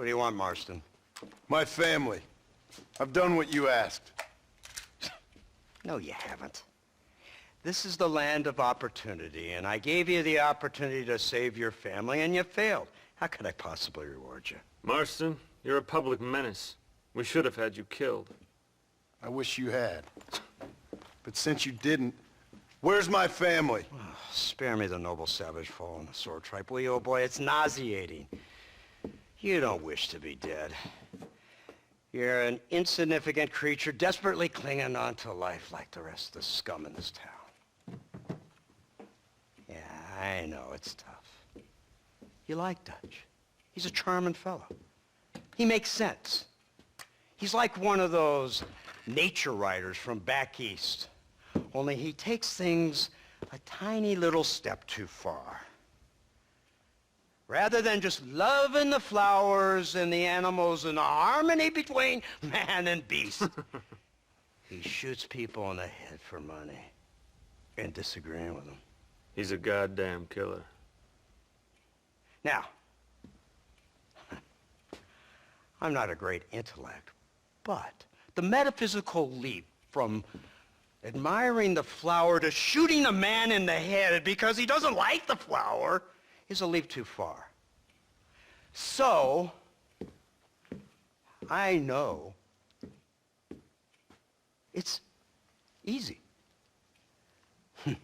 What do you want, Marston? My family. I've done what you asked. No, you haven't. This is the land of opportunity, and I gave you the opportunity to save your family, and you failed. How could I possibly reward you? Marston, you're a public menace. We should have had you killed. I wish you had. But since you didn't, where's my family? Oh, spare me the noble savage fall on the sword tripe, will you, old boy? It's nauseating. You don't wish to be dead. You're an insignificant creature desperately clinging on to life like the rest of the scum in this town. Yeah, I know, it's tough. You like Dutch. He's a charming fellow. He makes sense. He's like one of those nature writers from back east. Only he takes things a tiny little step too far. Rather than just loving the flowers and the animals and the harmony between man and beast, he shoots people in the head for money and disagreeing with them. He's a goddamn killer. Now, I'm not a great intellect, but the metaphysical leap from admiring the flower to shooting a man in the head because he doesn't like the flower is a leap too far. So, I know it's easy. You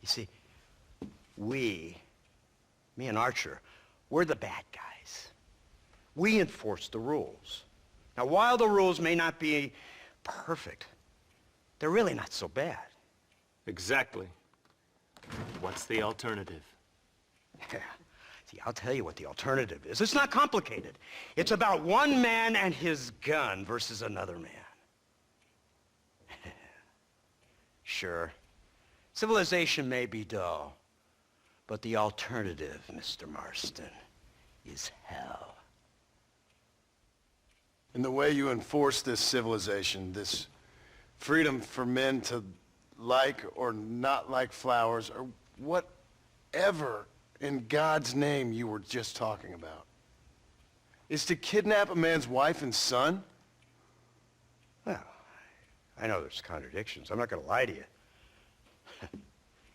see, me and Archer, we're the bad guys. We enforce the rules. Now, while the rules may not be perfect, they're really not so bad. Exactly. What's the alternative? Yeah. See, I'll tell you what the alternative is. It's not complicated. It's about one man and his gun versus another man. Sure, civilization may be dull, but the alternative, Mr. Marston, is hell. And the way you enforce this civilization, this freedom for men to like or not like flowers, or whatever in God's name you were just talking about, is to kidnap a man's wife and son? Well, I know there's contradictions. I'm not going to lie to you.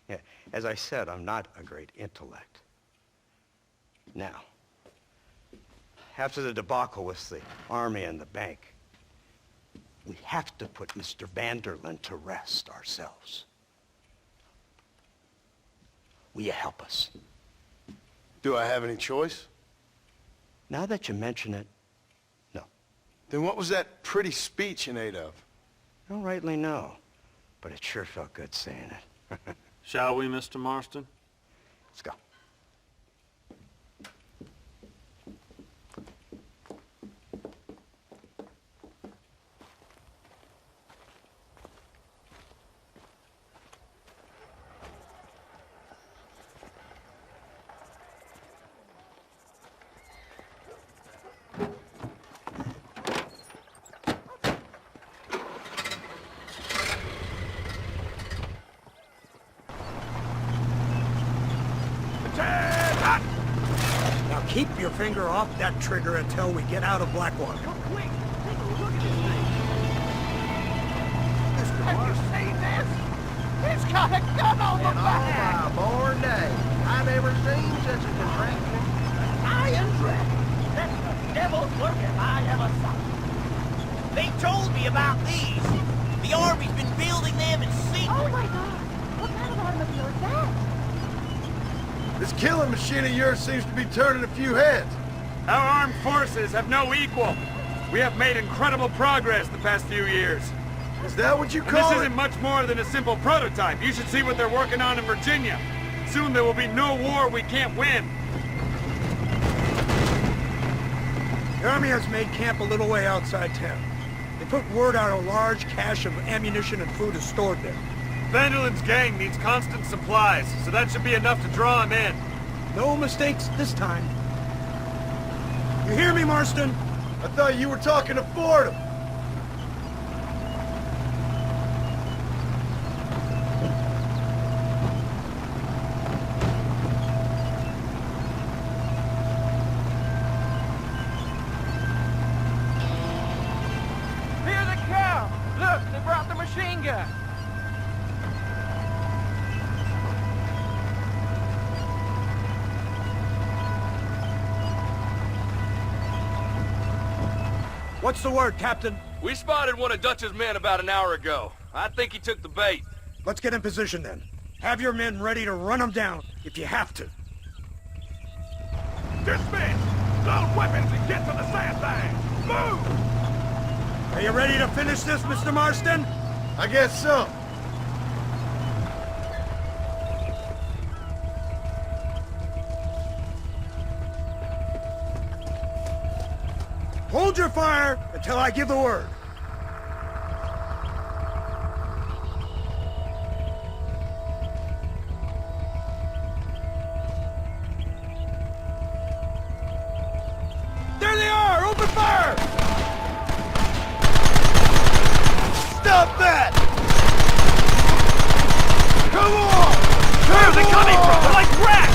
Yeah, as I said, I'm not a great intellect. Now, after the debacle with the army and the bank, we have to put Mr. Vanderlyn to rest ourselves. Will you help us? Do I have any choice? Now that you mention it, no. Then what was that pretty speech in aid of? I don't rightly know, but it sure felt good saying it. Shall we, Mr. Marston? Let's go. Keep your finger off that trigger until we get out of Blackwater. Quick, take a look at this thing. Have you seen this? He's got a gun on the back. On my born day, I never seen such a contraption. Iron Dragon. That's the devil's work if I ever saw it. They told me about these. The Army's been building them in secret. Oh my God! What kind of automobile is that? This killing machine of yours seems to be turning a few heads. Our armed forces have no equal. We have made incredible progress the past few years. Is that what you And call this it? isn't much more than a simple prototype. You should see what they're working on in Virginia. Soon there will be no war we can't win. The Army has made camp a little way outside town. They put word out a large cache of ammunition and food is stored there. Vanderlyn's gang needs constant supplies, so that should be enough to draw him in. No mistakes this time. You hear me, Marston? I thought you were talking to Fordham. machine gun. What's the word, Captain? We spotted one of Dutch's men about an hour ago. I think he took the bait. Let's get in position then. Have your men ready to run them down if you have to. Dismiss! Load weapons and get to the sandbag! Move! Are you ready to finish this, Mr. Marston? I guess so. Hold your fire until I give the word. There they are! Open fire! Stop that! Come on! Where are they coming from? They're like rats!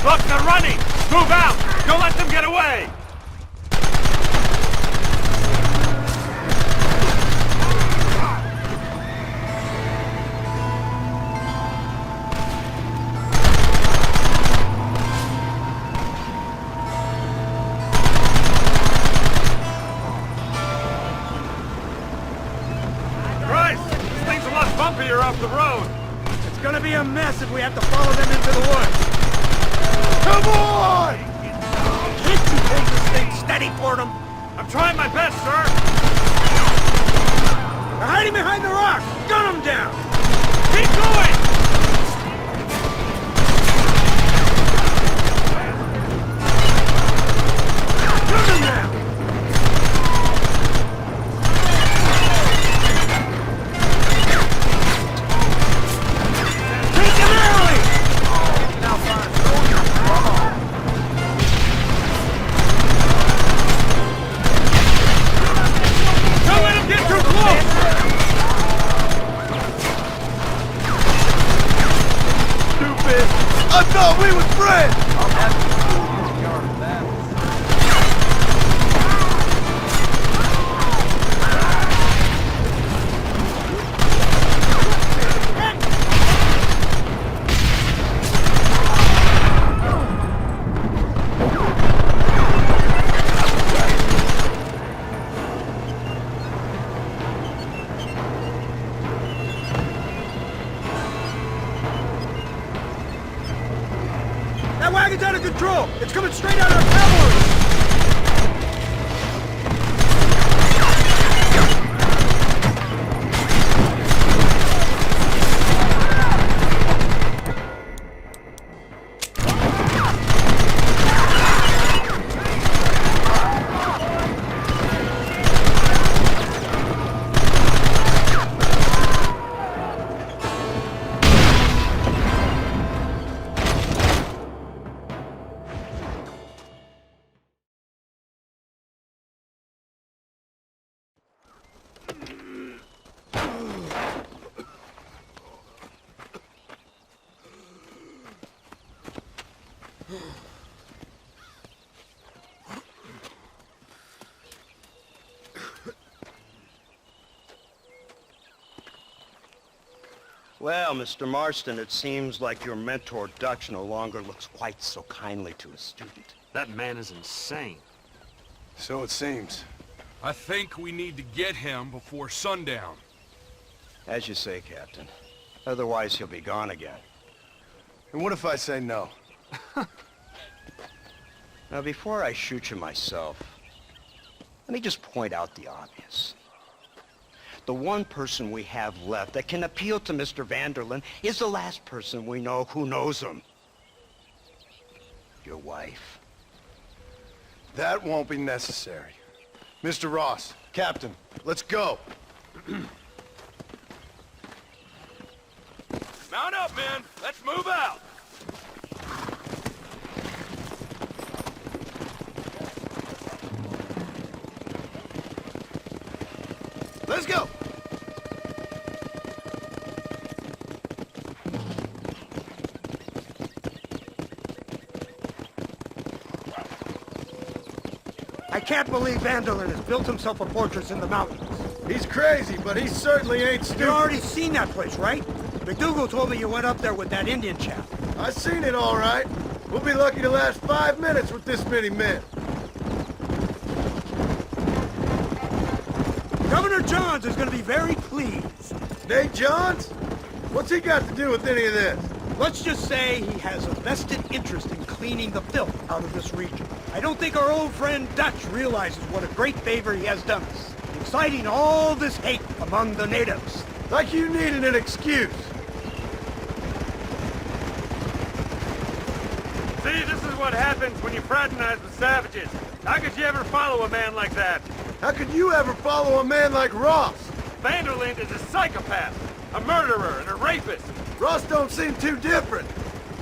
Look, they're running! Move out! Don't let them get away! Christ! This thing's a lot bumpier off the road! It's gonna be a mess if we have to follow them into the woods. Come on! Can't you hold this thing steady for them? I'm trying my best, sir! They're hiding behind the rock! Gun them down! Keep going! Gun them down! Take them early! Don't let him get too close! Stupid! I thought we were friends! That wagon's out of control! It's coming straight at our cavalry! Well, Mr. Marston, it seems like your mentor Dutch no longer looks quite so kindly to his student. That man is insane. So it seems. I think we need to get him before sundown. As you say, Captain. Otherwise, he'll be gone again. And what if I say no? Now, before I shoot you myself, let me just point out the obvious. The one person we have left that can appeal to Mr. Vanderlyn is the last person we know who knows him. Your wife. That won't be necessary. Mr. Ross, Captain, let's go. Mount up, men. Let's move out. Let's go. I can't believe Vanderlyn has built himself a fortress in the mountains. He's crazy, but he certainly ain't You've stupid. already seen that place, right? McDougal told me you went up there with that Indian chap. I seen it all right. We'll be lucky to last 5 minutes with this many men. Governor Johns is going to be very pleased. Nate Johns? What's he got to do with any of this? Let's just say he has a vested interest in cleaning the filth out of this region. I don't think our old friend Dutch realizes what a great favor he has done us, inciting all this hate among the natives. Like you needed an excuse. See, this is what happens when you fraternize with savages. How could you ever follow a man like that? How could you ever follow a man like Ross? Vanderlyn is a psychopath, a murderer, and a rapist. Ross don't seem too different.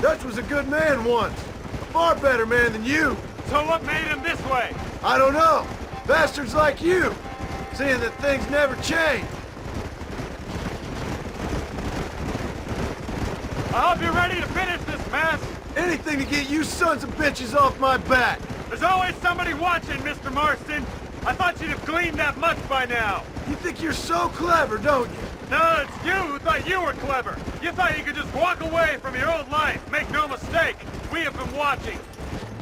Dutch was a good man once. A far better man than you. So what made him this way? I don't know. Bastards like you. Seeing that things never change. I hope you're ready to finish this mess. Anything to get you sons of bitches off my back. There's always somebody watching, Mr. Marston. I thought you'd have gleaned that much by now. You think you're so clever, don't you? No, it's you who thought you were clever. You thought you could just walk away from your old life. Make no mistake, we have been watching.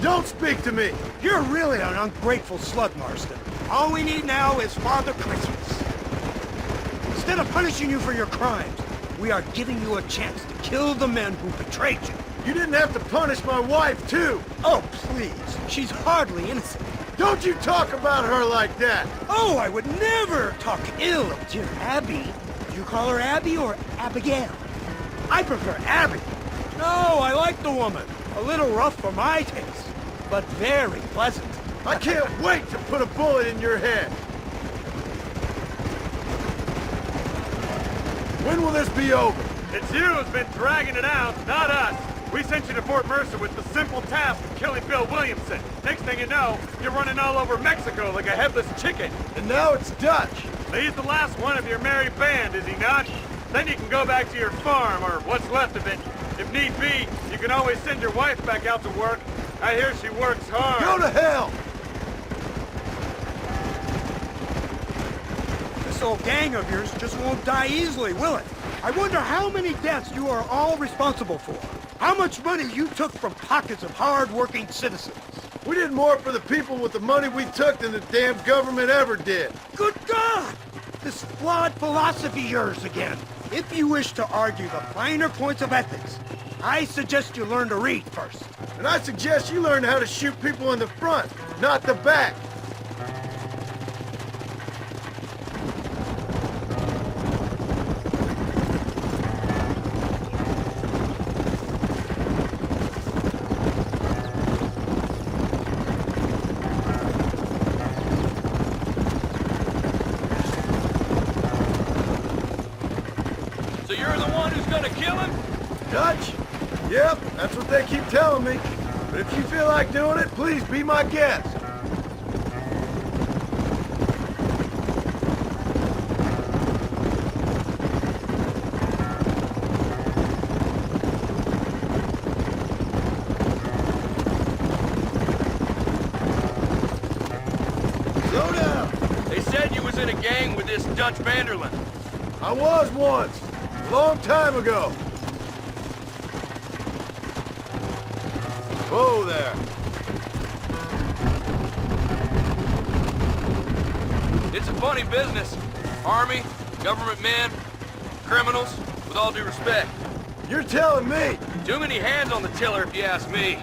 Don't speak to me. You're really an ungrateful slut, Marston. All we need now is Father Christmas. Instead of punishing you for your crimes, we are giving you a chance to kill the men who betrayed you. You didn't have to punish my wife, too. Oh, please. She's hardly innocent. Don't you talk about her like that. Oh, I would never talk ill of dear Abby. Do you call her Abby or Abigail? I prefer Abby. No, I like the woman. A little rough for my taste, but very pleasant. I can't wait to put a bullet in your head. When will this be over? It's you who's been dragging it out, not us. We sent you to Fort Mercer with the simple task of killing Bill Williamson. Next thing you know, you're running all over Mexico like a headless chicken. And now it's Dutch. So he's the last one of your merry band, is he not? Then you can go back to your farm, or what's left of it. If need be, you can always send your wife back out to work. I hear she works hard. Go to hell! This old gang of yours just won't die easily, will it? I wonder how many deaths you are all responsible for. How much money you took from pockets of hard-working citizens. We did more for the people with the money we took than the damn government ever did. Good God! This flawed philosophy of yours again. If you wish to argue the finer points of ethics, I suggest you learn to read first. And I suggest you learn how to shoot people in the front, not the back. So you're the one who's gonna kill him? Dutch? Yep, that's what they keep telling me. But if you feel like doing it, please be my guest. Slow down. They said you was in a gang with this Dutch Vanderlyn. I was once, a long time ago. Whoa there. It's a funny business. Army, government men, criminals, with all due respect. You're telling me. Too many hands on the tiller if you ask me.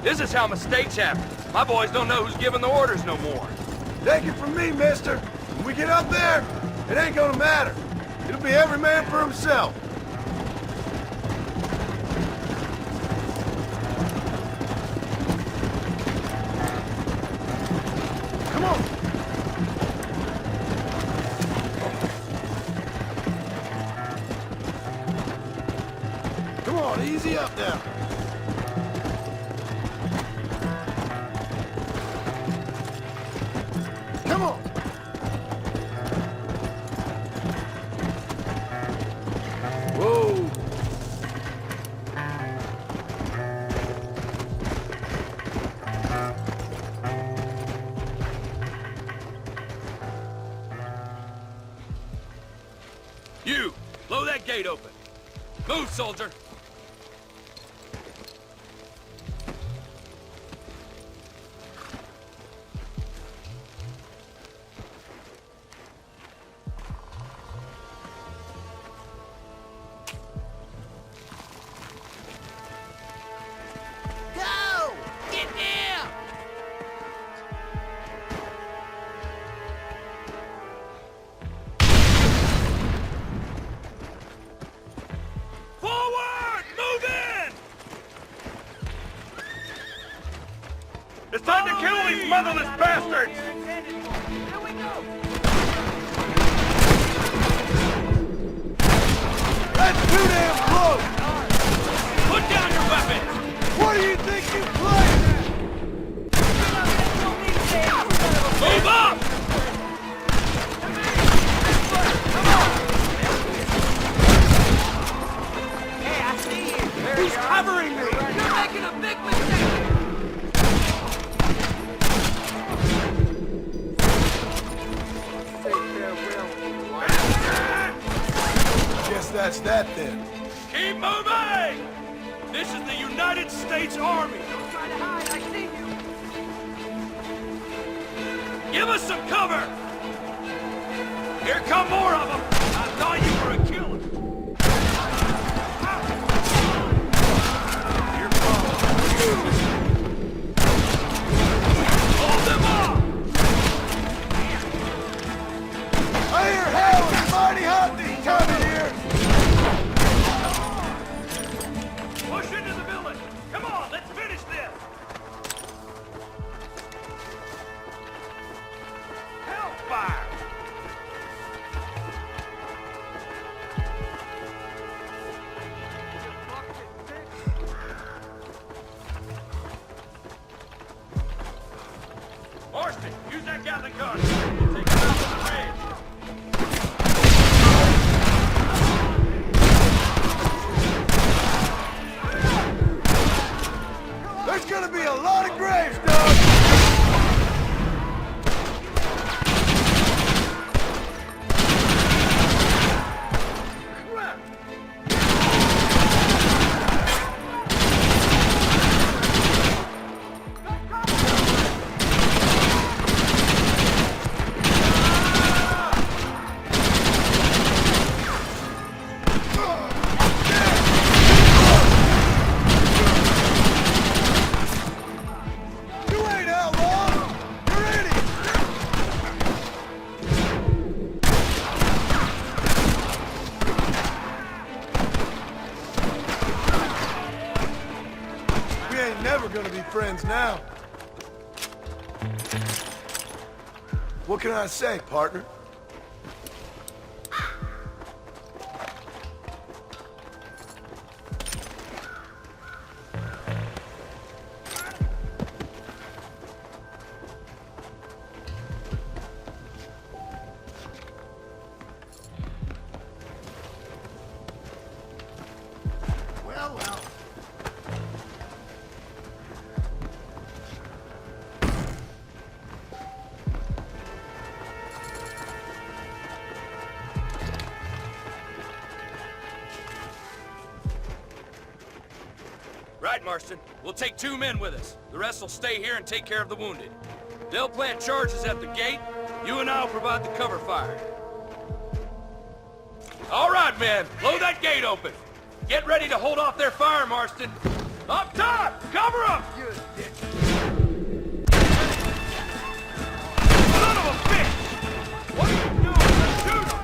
This is how mistakes happen. My boys don't know who's giving the orders no more. Take it from me, mister. When we get up there, It ain't gonna matter. It'll be every man for himself. Come on. Come on, easy up now. Come on. Whoa. You, blow that gate open. Move, soldier. Go! Get down! Forward! Move in! It's time to kill these motherless bastards! Here we go. That's too damn close! Put down your weapons! What do you think you playing at? Move up! Hey, I see you. He's covering me! You're making a big mistake. Guess that's that then. Keep moving! This is the United States Army! Don't try to hide. I see you. Give us some cover! Here come more of them! I thought you were a killer! Hold them off! I hear hell is mighty hot this time of year. Push into the village! Come on, let's finish this! Hellfire! Marston, use that Gatling gun! Take it out of the range! There's gonna be a lot of graves, dog. You ain't outlaw. You're idiots. We ain't never gonna be friends now. What can I say, partner? Well, well. Right, Marston. We'll take 2 men with us. The rest will stay here and take care of the wounded. They'll plant charges at the gate. You and I'll provide the cover fire. All right, men. Blow that gate open. Get ready to hold off their fire, Marston. Up top! Cover them! Son of a bitch! What are you doing? Shoot him!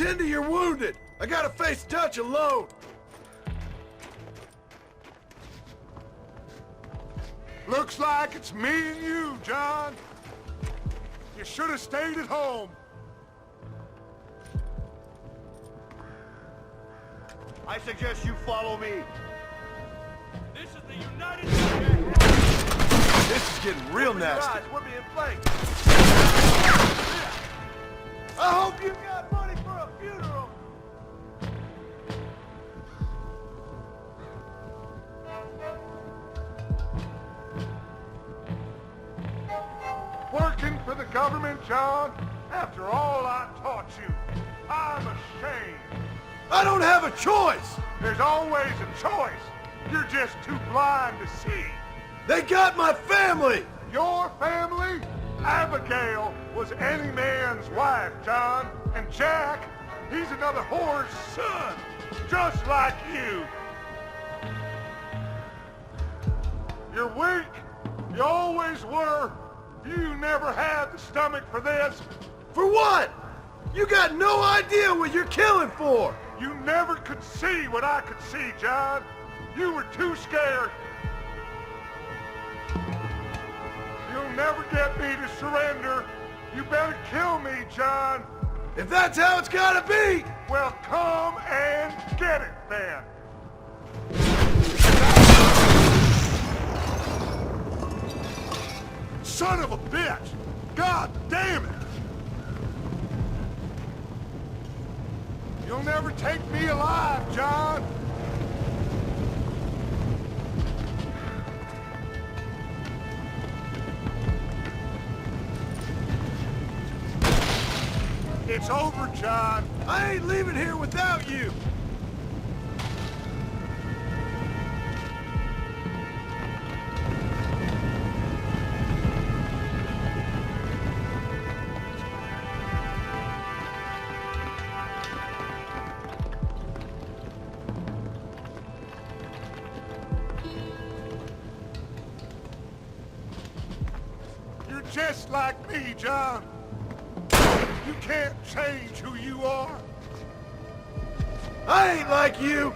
Tend to your wounded. I gotta face Dutch alone. Looks like it's me and you, John. You should have stayed at home. I suggest you follow me. This is the United States. This is getting real nasty. We're being flanked. I hope you got money for a funeral. Working for the government, John, after all I taught you. I'm ashamed. I don't have a choice. There's always a choice. You're just too blind to see. They got my family. Your family? Abigail was any man's wife, John. And Jack, he's another whore's son, just like you. You're weak. You always were. You never had the stomach for this. For what? You got no idea what you're killing for. You never could see what I could see, John. You were too scared. You'll never get me to surrender. You better kill me, John. If that's how it's gotta be. Well, come and get it then. Son of a bitch! God damn it! You'll never take me alive, John! It's over, John. I ain't leaving here without you. You're just like me, John. You can't change who you are. I ain't like you.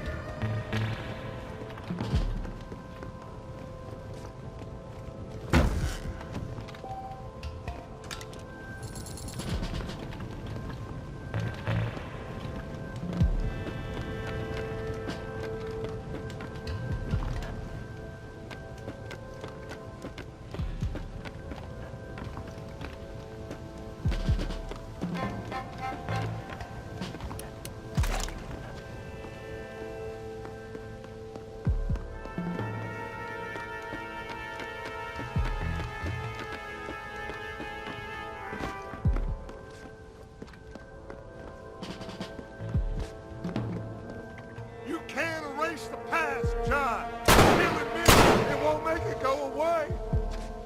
You can't erase the past, John. Killing me, it won't make it go away.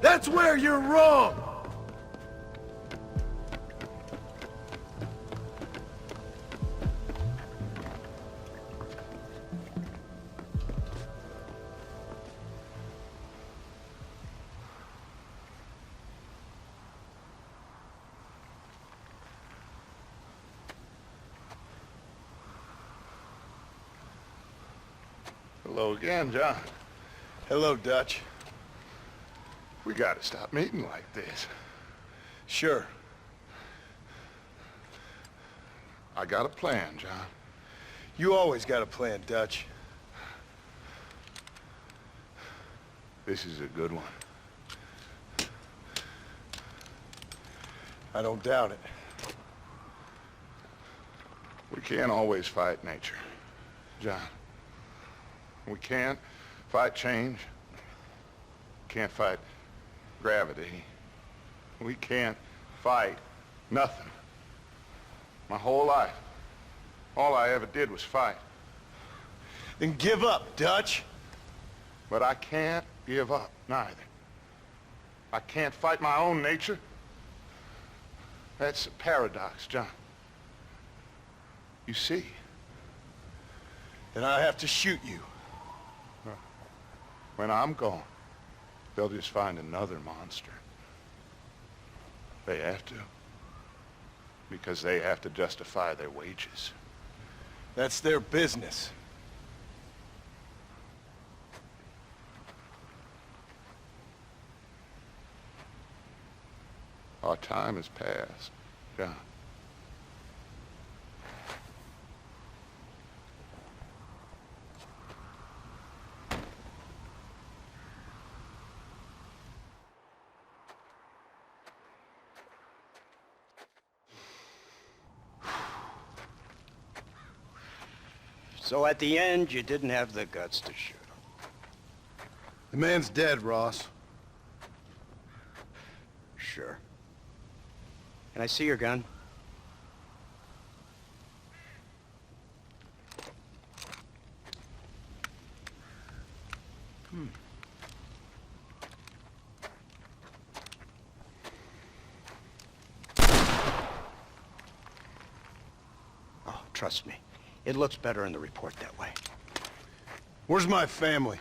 That's where you're wrong. Hello again, John. Hello, Dutch. We gotta stop meeting like this. Sure. I got a plan, John. You always got a plan, Dutch. This is a good one. I don't doubt it. We can't always fight nature, John. We can't fight change. Can't fight gravity. We can't fight nothing. My whole life, all I ever did was fight. Then give up, Dutch. But I can't give up, neither. I can't fight my own nature. That's a paradox, John. You see? Then I have to shoot you. When I'm gone, they'll just find another monster. They have to. because they have to justify their wages. That's their business. Our time has passed, John. So at the end, you didn't have the guts to shoot him. The man's dead, Ross. Sure. Can I see your gun? Oh, trust me. It looks better in the report that way. Where's my family?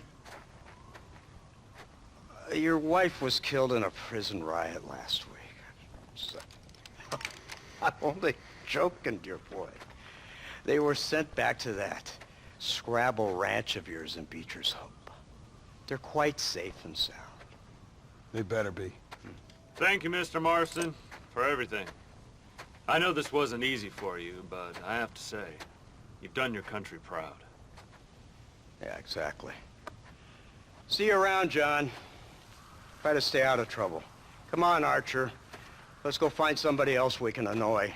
Your wife was killed in a prison riot last week. So, I'm only joking, dear boy. They were sent back to that Scrabble ranch of yours in Beecher's Hope. They're quite safe and sound. They better be. Thank you, Mr. Marston, for everything. I know this wasn't easy for you, but I have to say, you've done your country proud. Yeah, exactly. See you around, John. Try to stay out of trouble. Come on, Archer. Let's go find somebody else we can annoy.